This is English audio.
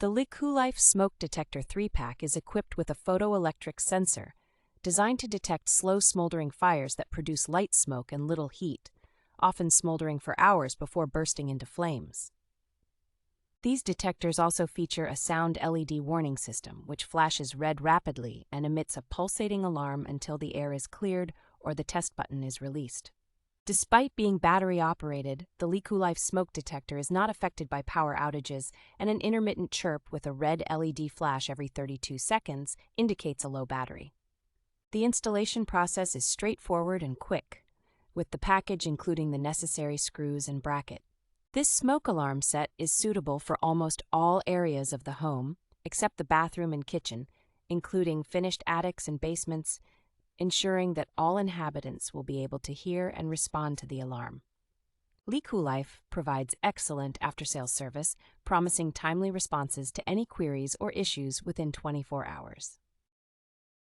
The Lecoolife Smoke Detector 3-pack is equipped with a photoelectric sensor designed to detect slow smoldering fires that produce light smoke and little heat, often smoldering for hours before bursting into flames. These detectors also feature a sound LED warning system, which flashes red rapidly and emits a pulsating alarm until the air is cleared or the test button is released. Despite being battery-operated, the Lecoolife Smoke Detector is not affected by power outages, and an intermittent chirp with a red LED flash every 32 seconds indicates a low battery. The installation process is straightforward and quick, with the package including the necessary screws and bracket. This smoke alarm set is suitable for almost all areas of the home, except the bathroom and kitchen, including finished attics and basements, ensuring that all inhabitants will be able to hear and respond to the alarm. Lecoolife provides excellent after-sales service, promising timely responses to any queries or issues within 24 hours.